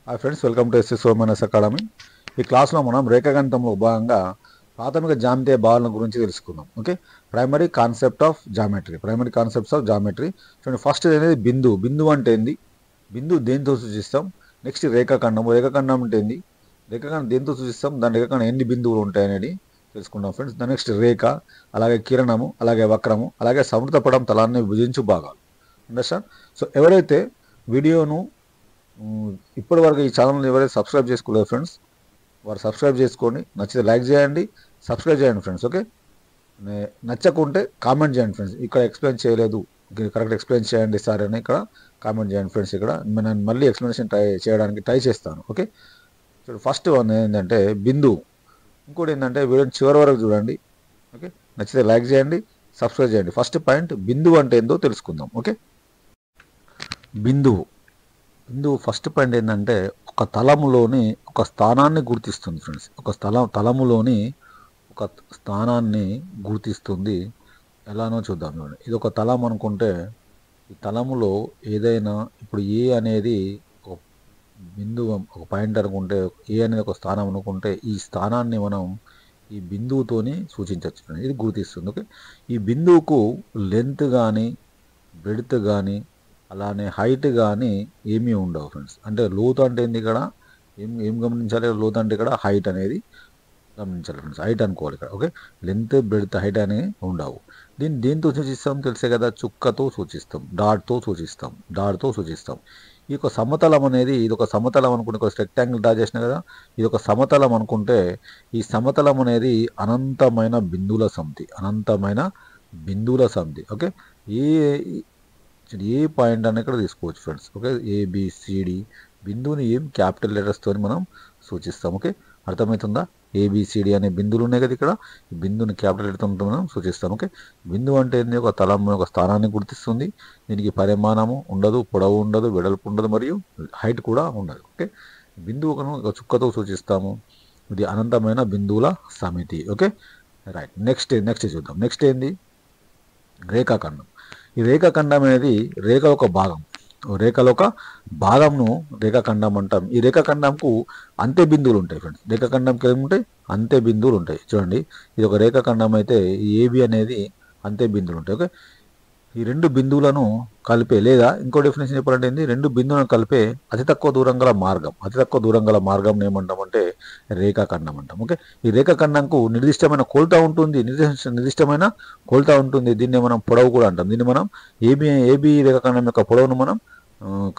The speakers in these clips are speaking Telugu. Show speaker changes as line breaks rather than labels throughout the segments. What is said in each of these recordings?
Hi friends, welcome to SS Somanas academy. ఈ క్లాస్లో మనం రేఖాగణితంలో భాగంగా ప్రాథమిక జ్యామితీయ భావనల గురించి తెలుసుకుందాం. Okay, primary concepts of geometry. చూడండి, ఫస్ట్ అనేది బిందువు. బిందువు అంటే ఏంది? బిందువు దేంతో సూచిస్తాం? నెక్స్ట్ రేఖాఖండం. రేఖాఖండం అంటే ఏంది? రేఖాఖండం దేంతో సూచిస్తాం? దాని రేఖాఖండం ఎన్ని బిందువులు ఉంటాయి అనేది తెలుసుకుందాం ఫ్రెండ్స్. దాని నెక్స్ట్ రేఖ, అలాగే కిరణము, అలాగే వక్రము, అలాగే సమృద్ధపడం తలాన్ని విభజించు భాగాలు. అండర్స్టాండ్? సో ఎవరైతే వీడియోను ఇప్పటి వరకు ఈ ఛానల్ని ఎవరైతే సబ్స్క్రైబ్ చేసుకోలేదు ఫ్రెండ్స్, వారు సబ్స్క్రైబ్ చేసుకోండి. నచ్చితే లైక్ చేయండి, సబ్స్క్రైబ్ చేయండి ఫ్రెండ్స్. ఓకే, నచ్చకుంటే కామెంట్ చేయండి ఫ్రెండ్స్. ఇక్కడ ఎక్స్ప్లెయిన్ చేయలేదు, కరెక్ట్ ఎక్స్ప్లెయిన్ చేయండి సార్ అని ఇక్కడ కామెంట్ చేయండి ఫ్రెండ్స్. ఇక్కడ నేను మళ్ళీ ఎక్స్ప్లెనేషన్ చేయడానికి ట్రై చేస్తాను. ఓకే, చూడండి, ఫస్ట్ వన్ ఏంటంటే బిందువు. ఇంకోటి ఏంటంటే వీడియోని చివరి వరకు చూడండి. ఓకే, నచ్చితే లైక్ చేయండి, సబ్స్క్రైబ్ చేయండి. ఫస్ట్ పాయింట్, బిందువు అంటే ఏందో తెలుసుకుందాం. ఓకే, బిందువు ఫస్ట్ పాయింట్ ఏంటంటే ఒక తలములోని ఒక స్థానాన్ని గుర్తిస్తుంది ఫ్రెండ్స్. ఒక తలములోని ఒక స్థానాన్ని గుర్తిస్తుంది. ఎలానో చూద్దాం. చూడండి, ఇది ఒక తలం అనుకుంటే ఈ తలములో ఏదైనా, ఇప్పుడు ఏ అనేది ఒక బిందువు, ఒక పాయింట్ అనుకుంటే ఏ అనేది ఒక స్థానం అనుకుంటే ఈ స్థానాన్ని మనం ఈ బిందువుతోని సూచించవచ్చు. ఇది గుర్తిస్తుంది. ఓకే, ఈ బిందువుకు లెంత్ కానీ బ్రెడ్త్ కానీ అలానే హైట్ కానీ ఏమీ ఉండవు ఫ్రెండ్స్. అంటే లోతు అంటే ఏంది? ఇక్కడ ఏం గమనించాలి? లోతు అంటే ఇక్కడ హైట్ అనేది గమనించాలి ఫ్రెండ్స్. హైట్ అనుకోవాలి ఇక్కడ. ఓకే, లెంత్ బ్రెడ్త్ హైట్ అనేవి ఉండవు. దేంతో సూచిస్తాం తెలుసే కదా? చుక్కతో సూచిస్తాం, డాట్తో సూచిస్తాం. ఈ యొక్క సమతలం అనేది, ఇది ఒక సమతలం అనుకుంటే, ఒక రెక్టాంగిల్ డ్రా చేసిన కదా, ఇది ఒక సమతలం అనుకుంటే ఈ సమతలం అనేది అనంతమైన బిందువుల సమితి. ఓకే, ఏ పాయింట్ అని ఇక్కడ తీసుకోవచ్చు ఫ్రెండ్స్. ఓకే, ఏబిసిడి బిందువుని ఏం క్యాపిటల్ లెటర్స్తో మనం సూచిస్తాం. ఓకే, అర్థమవుతుందా? ఏబిసిడి అనే బిందువులు ఉన్నాయి కదా ఇక్కడ, ఈ బిందువుని క్యాపిటల్ లెటర్తో మనం సూచిస్తాం. ఓకే, బిందువు అంటే ఏంది? ఒక తలం, ఒక స్థానాన్ని గుర్తిస్తుంది. దీనికి పరిమాణము ఉండదు, పొడవు ఉండదు, వెడల్పు ఉండదు, మరియు హైట్ కూడా ఉండదు. ఓకే, బిందువును ఒక చుక్కతో సూచిస్తాము. ఇది అనంతమైన బిందువుల సమితి. Okay, right. నెక్స్ట్ చూద్దాం. నెక్స్ట్ ఏంది? రేఖాఖండం. ఈ రేఖాఖండం అనేది రేఖ ఒక భాగం. రేఖలో ఒక భాగంను రేఖాఖండం అంటాం. ఈ రేఖాఖండంకు అంత్య బిందువులు ఉంటాయి ఫ్రెండ్స్. రేఖాఖండంకి ఏముంటాయి? అంత్య బిందువులు ఉంటాయి. చూడండి, ఇది ఒక రేఖాఖండం అయితే ఈ ఏబి అనేది అంత్య బిందువులు ఉంటాయి. ఓకే, ఈ రెండు బిందువులను కలిపే, లేదా ఇంకో డెఫినేషన్ చెప్పాలంటే ఏంది? రెండు బిందువులను కలిపే అతి తక్కువ దూరం గల మార్గం ఏమంటామంటే రేఖాఖండం అంటాం. ఓకే, ఈ రేఖాఖండంకు నిర్దిష్టమైన కొలత ఉంటుంది. దీన్ని మనం పొడవు కూడా అంటాం. దీన్ని మనం ఏబి రేఖాఖండం యొక్క పొడవును మనం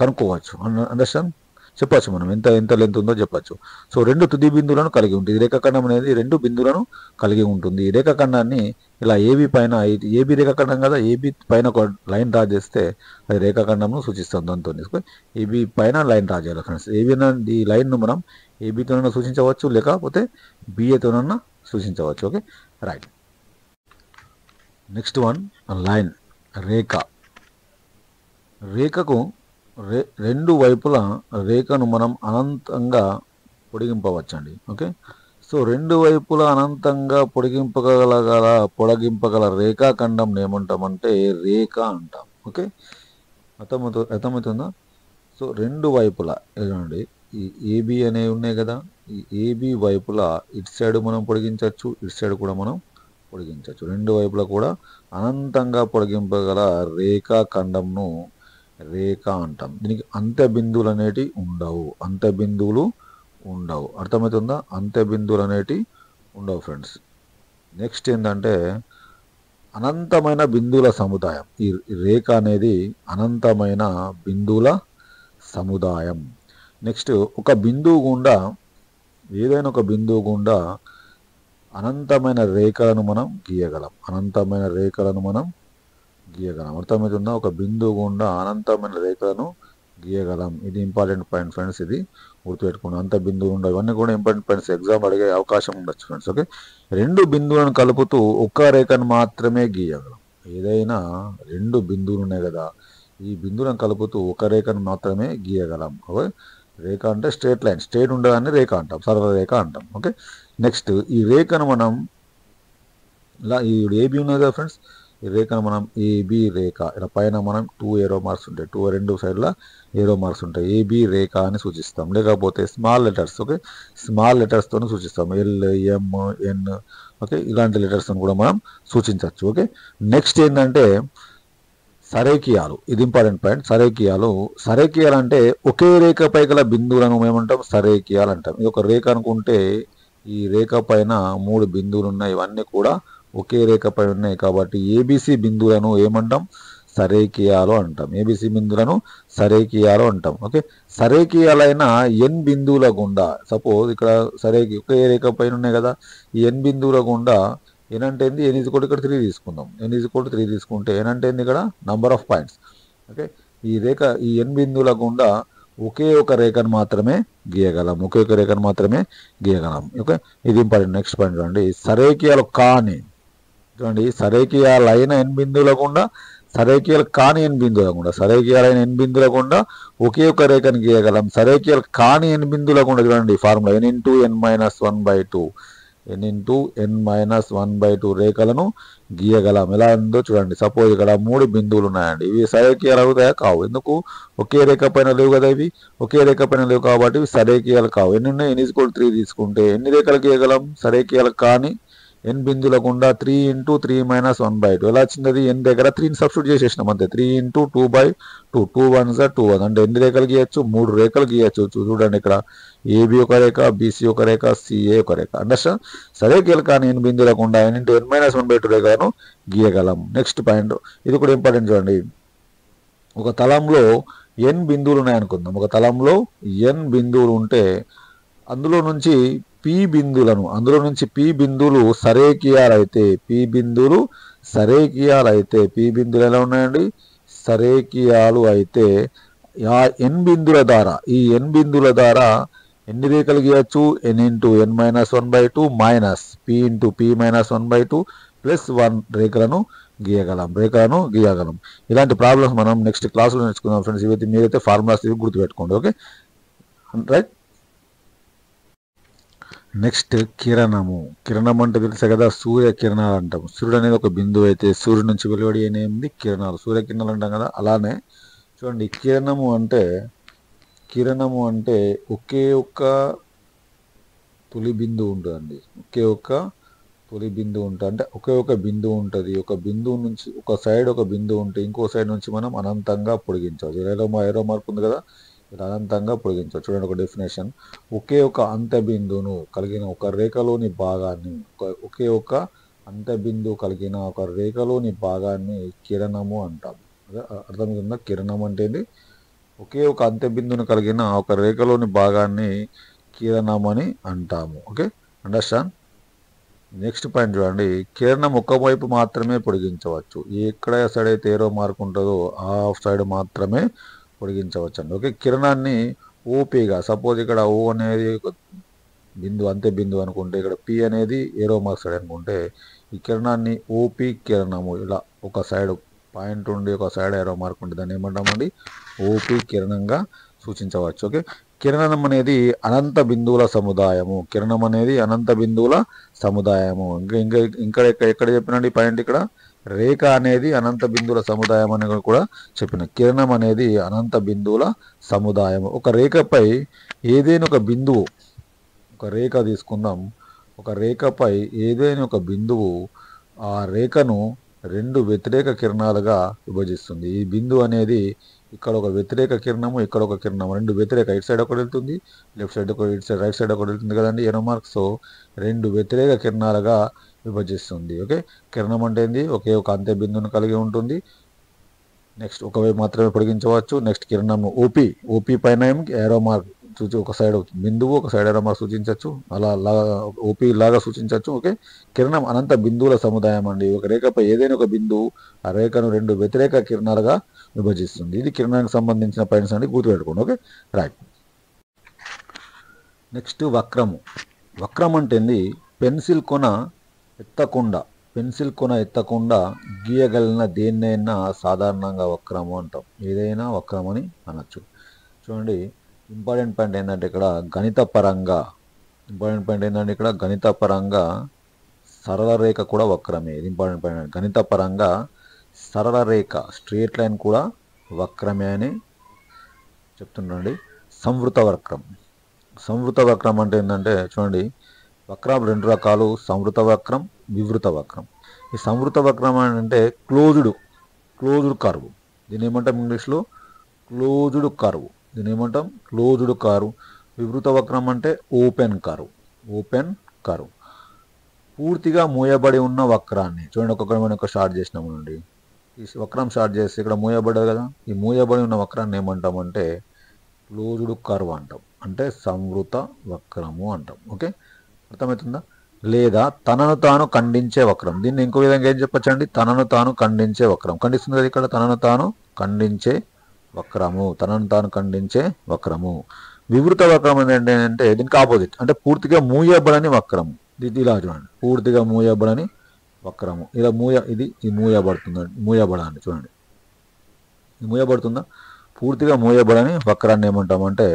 కనుక్కోవచ్చు. అండర్స్టాండ్? చెప్పచ్చు, మనం ఎంత లెంత్ ఉందో చెప్పచ్చు. సో రెండు తుది బిందువులను కలిగి ఉంటుంది. రేఖాఖండం అనేది రెండు బిందువులను కలిగి ఉంటుంది. ఈ రేఖాఖండాన్ని ఇలా ఏబి పైన, ఏబి రేఖాఖండం కదా, ఏబి పైన ఒక లైన్ డ్రా చేస్తే అది రేఖాఖండంను సూచిస్తాం. దాంతో ఏబి పైన లైన్ డ్రా చేయాలి ఫ్రెండ్స్. ఈ లైన్ను మనం ఏబితోనైనా సూచించవచ్చు, లేకపోతే బిఏతోనైనా సూచించవచ్చు. Okay, right. Next one, line. రేఖకు రెండు వైపుల రేఖను మనం అనంతంగా పొడిగింపవచ్చండి. ఓకే, సో రెండు వైపులా అనంతంగా పొడిగింపగల రేఖాఖండం ఏమంటామంటే రేఖ అంటాం. ఓకే, అర్థమవుతుందా? సో రెండు వైపులా చూడండి, ఈ ఏబి అనేవి ఉన్నాయి కదా, ఈ ఏబి వైపులా ఇటు సైడ్ మనం పొడిగించవచ్చు, ఇటు సైడ్ కూడా మనం పొడిగించవచ్చు. రెండు వైపులా కూడా అనంతంగా పొడిగింపగల రేఖాఖండంను రేఖ అంటాం. దీనికి అంత్య బిందువులు అనేటివి ఉండవు. అర్థమవుతుందా? అంత్య బిందువులు అనేటివి ఉండవు ఫ్రెండ్స్. నెక్స్ట్ ఏంటంటే అనంతమైన బిందువుల సముదాయం. ఈ రేఖ అనేది అనంతమైన బిందువుల సముదాయం. నెక్స్ట్, ఏదైనా ఒక బిందువు గుండా అనంతమైన రేఖలను మనం గీయగలం. అర్థమవుతుందా? ఒక బిందువు గుండా అనంతమైన రేఖలను గీయగలం. ఇది ఇంపార్టెంట్ పాయింట్ ఫ్రెండ్స్. ఇది గుర్తుపెట్టుకోండి. అంత బిందువు ఉండవు. ఇవన్నీ కూడా ఇంపార్టెంట్ పాయింట్స్, ఎగ్జామ్ అడిగే అవకాశం ఉండొచ్చు ఫ్రెండ్స్. ఓకే, రెండు బిందువులను కలుపుతూ ఒక్క రేఖను మాత్రమే గీయగలం. ఏదైనా రెండు బిందువులు ఉన్నాయి కదా, ఈ బిందువులను కలుపుతూ ఒక రేఖను మాత్రమే గీయగలం. ఓకే, రేఖ అంటే స్ట్రేట్ ఉండదాన్ని రేఖ అంటాం, సరళ రేఖ అంటాం. ఓకే, నెక్స్ట్ ఈ రేఖను మనం ఇలా, ఈ ఏబి ఉన్నది కదా ఫ్రెండ్స్, ఈ రేఖను మనం ఏబి రేఖ, ఇలా పైన మనం 2 ఏరో మార్క్స్ ఉంటాయి, 2 రెండు సైడ్ల ఏరో మార్క్స్ ఉంటాయి, ఏబి రేఖ అని సూచిస్తాం. లేకపోతే స్మాల్ లెటర్స్, ఓకే, స్మాల్ లెటర్స్తో సూచిస్తాం, ఎల్, ఎం, ఎన్, ఓకే, ఇలాంటి లెటర్స్తో కూడా మనం సూచించవచ్చు. ఓకే, నెక్స్ట్ ఏంటంటే సరేకియాలు. ఇది ఇంపార్టెంట్ పాయింట్. సరేకియాలు, సరేకియాలు అంటే ఒకే రేఖపై గల బిందువులను ఏమంటాం, సరేకియాలు అంటాం. ఇది ఒక రేఖ అనుకుంటే ఈ రేఖ పైన 3 బిందువులు ఉన్నాయి, ఇవన్నీ కూడా ఒకే రేఖపై ఉన్నాయి కాబట్టి ఏబిసి బిందువులను ఏమంటాం, సరేకియాలు అంటాం. ఏబిసి బిందువులను సరేకియాలు అంటాం. ఓకే, సరేకియాలైన ఎన్ బిందువుల గుండా, సపోజ్ ఇక్కడ ఒకే రేఖ పైన ఉన్నాయి కదా, ఈ ఎన్ బిందువుల గుండా ఎన్ అంటే ఏంది, ఎన్ ఈజ్ ఈక్వల్ ఇక్కడ 3 తీసుకుందాం, ఎన్ ఈజ్ ఈక్వల్ 3 తీసుకుంటే ఎన్ అంటే ఏంది ఇక్కడ నంబర్ ఆఫ్ పాయింట్స్. ఓకే, ఈ రేఖ ఈ ఎన్ బిందువుల గుండా ఒకే ఒక రేఖను మాత్రమే గీయగలం, ఒకే ఒక రేఖను మాత్రమే గీయగలం. ఓకే, ఇది ఇంపార్టెంట్. నెక్స్ట్ పాయింట్ చూడండి, సరేకియాలు కాని, చూడండి సరేకియాలైన ఎన్ బిందువుల గుండా, సరేకియాలు కాని ఎన్ బిందువుల గుండా, సరేకియాలైన ఎన్ బిందువుల గుండా ఒకే ఒక రేఖను గీయగలం. సరేకియాలు కాని ఎన్ బిందువుల గుండా చూడండి formula n into n minus 1/2, n into n minus 1/2 రేఖలను గీయగలం. ఎలా ఉందో చూడండి. సపోజ్ ఇక్కడ 3 బిందువులు ఉన్నాయండి, ఇవి సరేకియాలు అవుతాయా, కావు. ఎందుకు, ఒకే రేఖ పైన లేవు కదా, ఇవి ఒకే రేఖ పైన లేవు కాబట్టి ఇవి సరేకియాలు కావు. ఎన్ని ఉన్నాయి, n ఈజ్ ఈక్వల్ 3 తీసుకుంటే ఎన్ని రేఖలు గీయగలం, సరేకియాలు కానీ n బిందువుల గుండా 3 ఇంటూ 3 మైనస్ 1/2. ఎలా వచ్చింది, n దగ్గర 3ని సబ్స్టిట్యూట్ చేసేసినాం అంతే, 3 ఇంటూ 2/2, 2 1s 2 1, అంటే ఎన్ని రేఖలు గీయచ్చు, 3 రేఖలు గీయచ్చు. చూడండి ఇక్కడ ఏబి ఒక రేఖ, బీసీ ఒక రేఖ, సిఏ ఒక రేఖ. అండర్స్టాండ్, సరేకియాలు కానీ n బిందువుల గుండా n ఇంటూ n మైనస్ 1/2 రేఖలను గీయగలం. నెక్స్ట్ పాయింట్, ఇది కూడా ఇంపార్టెంట్ చూడండి. ఒక తలంలో n బిందువులు ఉన్నాయనుకుందాం, ఒక తలంలో n బిందువులు ఉంటే అందులో నుంచి పి బిందువులు సరేకియాలు అయితే, పి బిందువులు ఎలా ఉన్నాయండి, సరేకియాలు అయితే ఆ n బిందువుల ద్వారా, ఈ n బిందువుల ద్వారా ఎన్ని రేఖలు గీయచ్చు, n into n minus 1/2 minus p into p minus 1/2 plus 1 రేఖలను గీయగలం. ఇలాంటి ప్రాబ్లమ్స్ మనం నెక్స్ట్ క్లాసులో నేర్చుకుందాం ఫ్రెండ్స్. ఇవైతే మీరైతే ఫార్ములాస్ ఇవి గుర్తుపెట్టుకోండి. Okay, right. నెక్స్ట్ కిరణము. కిరణం అంటే తెలుసా కదా, సూర్యకిరణాలు అంటాం. సూర్యుడు అనేది ఒక బిందువు అయితే సూర్యుడు నుంచి వెలువడి ఏమేమి కిరణాలు, సూర్యకిరణాలు అంటాం కదా. అలానే చూడండి, కిరణము అంటే ఒకే ఒక్క తొలి బిందువు ఉంటుందండి, ఒకే ఒక్క తొలి బిందువు ఉంటుంది. అంటే ఒకే ఒక బిందువు ఉంటుంది. ఒక బిందువు నుంచి ఒక సైడ్ ఒక బిందువు ఉంటే ఇంకో సైడ్ నుంచి మనం అనంతంగా పొడిగించవచ్చు. ఏరో మార్పు ఉంది కదా, ఇలా అనంతంగా పొడిగించవచ్చు. చూడండి ఒక డెఫినేషన్, ఒకే ఒక అంత్య బిందువును కలిగిన ఒక రేఖలోని భాగాన్ని, ఒకే ఒక అంత్య బిందువు కలిగిన ఒక రేఖలోని భాగాన్ని కిరణము అంటాం. అర్థమవుతుందా, కిరణం అంటే ఒకే ఒక అంత్య బిందువును కలిగిన ఒక రేఖలోని భాగాన్ని కిరణం అని అంటాము. Okay, understand. నెక్స్ట్ పాయింట్ చూడండి, కిరణం ఒక వైపు మాత్రమే పొడిగించవచ్చు. ఎక్కడ సైడ్ అయితే ఏరో మార్క్ ఉంటుందో ఆ సైడ్ మాత్రమే పొడిగించవచ్చు అండి. ఓకే, కిరణాన్ని ఓపీగా, సపోజ్ ఇక్కడ ఓ అనేది బిందువు, అంతే బిందువు అనుకుంటే, ఇక్కడ పి అనేది ఏరో మార్క్ సైడ్ అనుకుంటే, ఈ కిరణాన్ని ఓపీ కిరణము, ఇలా ఒక సైడ్ పాయింట్ ఉండి ఒక సైడ్ ఏరో మార్క్ ఉంటే దాన్ని ఏమంటామండి, ఓపీ కిరణంగా సూచించవచ్చు. ఓకే, కిరణం అనేది అనంత బిందువుల సముదాయము. ఇంకా ఎక్కడ చెప్పినండి పాయింట్, ఇక్కడ రేఖ అనేది అనంత బిందువుల సముదాయం అని కూడా చెప్పిన. కిరణం అనేది అనంత బిందువుల సముదాయం. ఒక రేఖపై ఏదైనా ఒక బిందువు, ఒక రేఖ తీసుకుందాం, ఒక రేఖపై ఏదైనా ఒక బిందువు ఆ రేఖను 2 వ్యతిరేక కిరణాలుగా విభజిస్తుంది. ఈ బిందువు అనేది ఇక్కడ ఒక వ్యతిరేక కిరణము, ఇక్కడ ఒక కిరణం, 2 వ్యతిరేక, ఇటు సైడ్ ఒకటి వెళ్తుంది, లెఫ్ట్ సైడ్ ఒకటి, ఇటు సైడ్ రైట్ సైడ్ ఒకటి వెళ్తుంది కదండి, ఏరో మార్క్స్ 2 వ్యతిరేక కిరణాలుగా విభజిస్తుంది. ఓకే, కిరణం అంటే ఏంది, ఒకే ఒక అంత్య బిందువును కలిగి ఉంటుంది. నెక్స్ట్ ఒకవైపు మాత్రమే పొడిగించవచ్చు. నెక్స్ట్ కిరణం ఓపీ పైన ఏరో మార్క్ ఒక సైడ్ బిందువు, ఒక సైడ్ ఏరో మార్క్ సూచించవచ్చు, అలా ఓపీ లాగా సూచించవచ్చు. ఓకే, కిరణం అనంత బిందువుల సముదాయం అండి. ఒక రేఖపై ఏదైనా ఒక బిందువు ఆ రేఖను 2 వ్యతిరేక కిరణాలుగా విభజిస్తుంది. ఇది కిరణానికి సంబంధించిన పాయింట్స్ అండి, గుర్తుపెట్టుకోండి. Okay, right. నెక్స్ట్ వక్రం అంటే పెన్సిల్ కొన ఎత్తకుండా గీయగలిగిన దేన్నైనా సాధారణంగా వక్రము అంటాం. ఏదైనా వక్రం అని అనొచ్చు. చూడండి, ఇంపార్టెంట్ పాయింట్ ఏంటంటే ఇక్కడ గణితపరంగా సరళ రేఖ కూడా వక్రమే. ఇది ఇంపార్టెంట్ పాయింట్. గణితపరంగా సరళ రేఖ స్ట్రేట్ లైన్ కూడా వక్రమే అని చెప్తుండండి. సంవృత వక్రం. సంవృత వక్రం అంటే ఏంటంటే చూడండి, వక్రం రెండు రకాలు, సంవృత వక్రం, వివృత వక్రం. ఈ సంవృత వక్రం అంటే క్లోజ్డ్ కర్వ్. దీని ఏమంటాం ఇంగ్లీష్లో? Closed curve. దీని ఏమంటాం? Closed curve. వివృత వక్రం అంటే ఓపెన్ కర్వ్. పూర్తిగా మూయబడి ఉన్న వక్రాన్ని చూడండి. ఒక్కొక్క షార్ట్ చేసినామండి. ఈ వక్రం షార్ట్ చేస్తే ఇక్కడ మూయబడ్డది కదా, ఈ మూయబడి ఉన్న వక్రాన్ని ఏమంటామంటే క్లోజ్డ్ కర్వ్ అంటాం, అంటే సంవృత వక్రము అంటాం. ఓకే, అర్థమవుతుందా? లేదా తనను తాను ఖండించే వక్రం. దీన్ని ఇంకో విధంగా ఏం చెప్పచ్చండి? తనను తాను ఖండించే వక్రం. ఖండిస్తుంది కదా ఇక్కడ, తనను తాను ఖండించే వక్రము. వివృత వక్రం ఏంటంటే దీనికి ఆపోజిట్, అంటే పూర్తిగా మూయబడని వక్రము. ఇలా చూడండి, పూర్తిగా మూయబడని వక్రము. ఇలా మూయబడాలి చూడండి, మూయబడుతుందా? పూర్తిగా మూయబడని వక్రాన్ని ఏమంటామంటే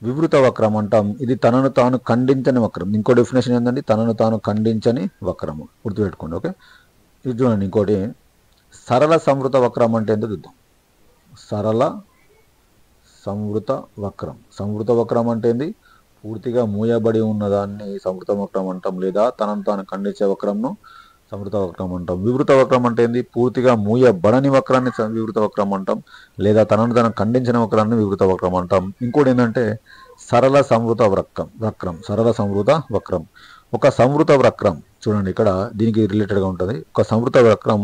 వివృత వక్రం అంటాం. ఇది తనను తాను ఖండించని వక్రం. ఇంకో డెఫినేషన్ ఏంటంటే తనను తాను ఖండించని వక్రము. గుర్తుపెట్టుకోండి. ఓకే, ఇది చూడండి. ఇంకోటి సరళ సంవృత వక్రం అంటే ఏంటో చూద్దాం. సరళ సంవృత వక్రం. సంవృత వక్రం అంటే ఏంది? పూర్తిగా మూయబడి ఉన్నదాన్ని సంవృత వక్రం అంటాం, లేదా తనను తాను ఖండించే వక్రంను సంవృత వక్రం అంటాం. వివృత వక్రం అంటే ఏంది? పూర్తిగా మూయబడని వక్రాన్ని వివృత వక్రం అంటాం, లేదా తనను తాను ఖండించిన వక్రాన్ని వివృత వక్రం అంటాం. ఇంకోటి ఏంటంటే సరళ సంవృత వక్రం. సరళ సంవృత వక్రం. ఒక సంవృత వక్రం చూడండి, ఇక్కడ దీనికి రిలేటెడ్గా ఉంటుంది. ఒక సంవృత వక్రం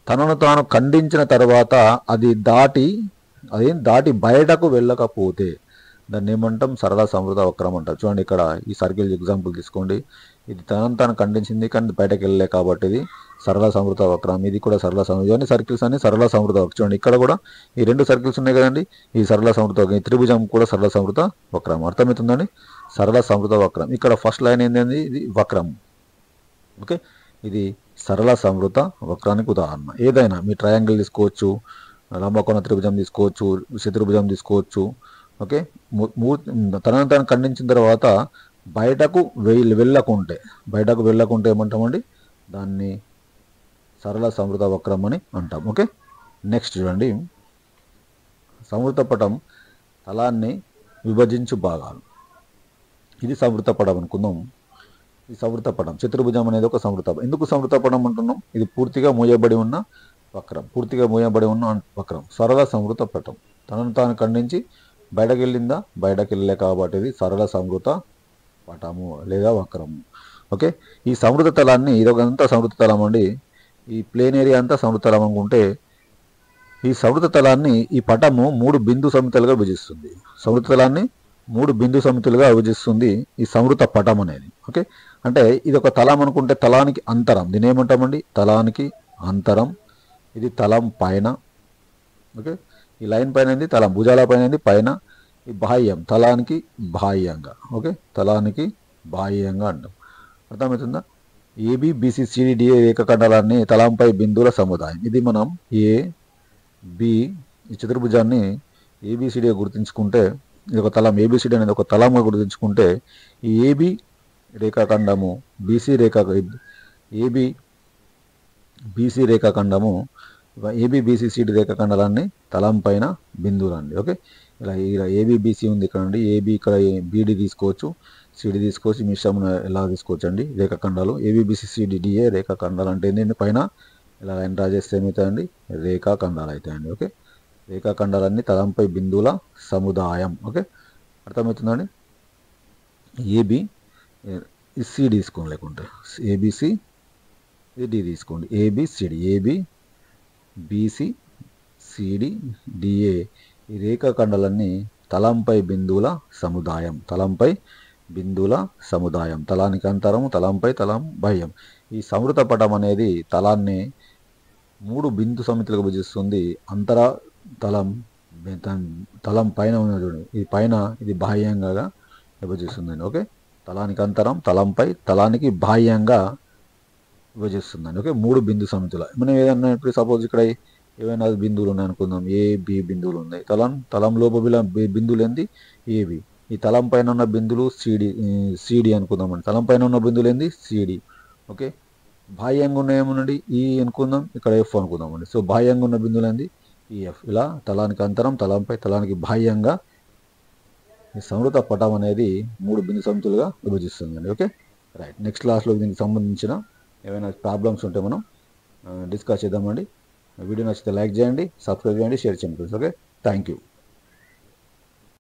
తనను తాను ఖండించిన తర్వాత అది దాటి బయటకు వెళ్ళకపోతే దాన్ని ఏమంటాం? సరళ సంవృత వక్రం అంటారు. చూడండి, ఇక్కడ ఈ సర్కిల్ ఎగ్జాంపుల్ తీసుకోండి. ఇది తనను తాను ఖండించింది కానీ బయటకు వెళ్ళలే, కాబట్టి ఇది సరళ సంవృత వక్రం. ఇది కూడా సరళ సంవృత. ఇవన్నీ సర్కిల్స్ అన్ని సరళ సంవృత వక్రం. చూడండి, ఇక్కడ కూడా ఈ రెండు సర్కిల్స్ ఉన్నాయి కదండి, ఈ సరళ సంవృత వక్రం. ఈ త్రిభుజం కూడా సరళ సంవృత వక్రం. అర్థమవుతుందండి? సరళ సంవృత వక్రం. ఇక్కడ ఫస్ట్ లైన్ ఏంటండి? ఇది వక్రం. ఓకే, ఇది సరళ సంవృత వక్రానికి ఉదాహరణ. ఏదైనా మీ ట్రయాంగిల్ తీసుకోవచ్చు, లంబకోణ త్రిభుజం తీసుకోవచ్చు, చతుర్భుజం తీసుకోవచ్చు. ఓకే, తనను తాను ఖండించిన తర్వాత బయటకు వెళ్ళకుంటే ఏమంటామండి? దాన్ని సరళ సంవృత వక్రం అని అంటాం. ఓకే, నెక్స్ట్ చూడండి, సంవృత పటం తలాన్ని విభజించు భాగాలు. ఇది సంవృత పటం అనుకుందాం. ఈ సంవృత పటం, చతుర్భుజం అనేది ఒక సంవృత. ఎందుకు సంవృత పటం అంటున్నాం? ఇది పూర్తిగా మూయబడి ఉన్న వక్రం. సరళ సంవృత పటం. తనను తాను ఖండించి బయటకు వెళ్ళిందా? బయటకు వెళ్ళలే, కాబట్టి ఇది సరళ సంవృత పటము లేదా వక్రము. ఓకే, ఈ సంవృత తలాన్ని, ఇదొకంతా సంవృత తలం అండి. ఈ ప్లేన్ ఏరియా అంతా సంవృత తలం అనుకుంటే, ఈ సంవృత తలాన్ని ఈ పటము 3 బిందు సమితులుగా విభజిస్తుంది. సంవృత తలాన్ని 3 బిందు సమితులుగా విభజిస్తుంది ఈ సంవృత పటం అనేది. ఓకే, అంటే ఇది ఒక తలం అనుకుంటే తలానికి అంతరం, దీని ఏమంటామండి? తలానికి అంతరం. ఇది తలం పైన. ఓకే, ఈ లైన్ పైన తలం, భుజాల పైన పైన. ఈ బాహ్యం, తలానికి బాహ్యంగా. ఓకే, తలానికి బాహ్యంగా అంటాం. అర్థమవుతుందా? ఏబి బిసి సిడి డిఏ రేఖాఖండాలన్నీ తలంపై బిందువుల సముదాయం. ఇది మనం బి ఈ చతుర్భుజాన్ని ఏబిసిడిగా గుర్తుంచుకుంటే, ఇది ఒక తలం, ఏబిసిడి అనేది ఒక తలంగా గుర్తుంచుకుంటే, ఈ ఏబి రేఖాఖండము బీసీ రేఖాఖండము ఏబిబిసిసిడి రేఖాఖండాలన్నీ తలం పైన బిందువులు అండి. ఓకే, ఇలా ఏబిబిసి ఉంది ఇక్కడ అండి. ఏబి ఇక్కడ బీడి తీసుకోవచ్చు, సిడి తీసుకోవచ్చు, మిశ్రమం ఎలా తీసుకోవచ్చు అండి. రేఖాఖండాలు ఏబిబిసిసిడిడిఏ రేఖాఖండాలు అంటే ఏంటంటే పైన ఇలా లైన్ డ్రా చేస్తే ఏమవుతాయండి? రేఖాఖండాలు అవుతాయండి. ఓకే, రేఖాఖండాలన్నీ తలంపై బిందువుల సముదాయం. ఓకే, అర్థమవుతుందండి? ఏబి సి తీసుకోండి, లేకుంటే ఏబిసి డి తీసుకోండి. ఏబి బీసీ సిడి డిఏ ఈ రేఖాఖండాలన్నీ తలంపై బిందువుల సముదాయం. తలానికి అంతరం, తలంపై తలం బాహ్యం. ఈ సంవృత పటం అనేది తలాన్ని 3 బిందు సమితులుగా విభజిస్తుంది. అంతర తలం పైన ఉన్న చూడండి, ఇది పైన, ఇది బాహ్యంగా విభజిస్తుందండి. ఓకే, తలానికి అంతరం, తలంపై తలానికి బాహ్యంగా విభజిస్తుందండి. ఓకే, 3 బిందు సమితుల. మనం ఏదన్నా ఇప్పుడు సపోజ్ ఇక్కడ ఏవైనా బిందువులు ఉన్నాయి అనుకుందాం, ఏబి బిందువులు ఉన్నాయి. తలం లోపల బిందువులు ఏంది? ఏబి. ఈ తలం పైన ఉన్న బిందువులు సిడి అనుకుందామండి. తలం పైన ఉన్న బిందువులు ఏంది? సిడి. ఓకే, బాహ్యంగా ఉన్న ఏముందండి ఈ అనుకుందాం, ఇక్కడ ఎఫ్ అనుకుందాం అండి. సో బాహ్యంగా ఉన్న బిందువులు ఏంది ఈ ఎఫ్. ఇలా తలానికి అంతరం, తలంపై తలానికి బాహ్యంగా ఈ సంవృత పటం అనేది 3 బిందు సమితులుగా విభజిస్తుందండి. Okay right. నెక్స్ట్ క్లాస్లో దీనికి సంబంధించిన ఏమైనా ప్రాబ్లమ్స్ ఉంటే మనం డిస్కస్ చేద్దామండి. వీడియో నచ్చితే లైక్ చేయండి, సబ్స్క్రైబ్ చేయండి, షేర్ చేయండి. Okay thank you.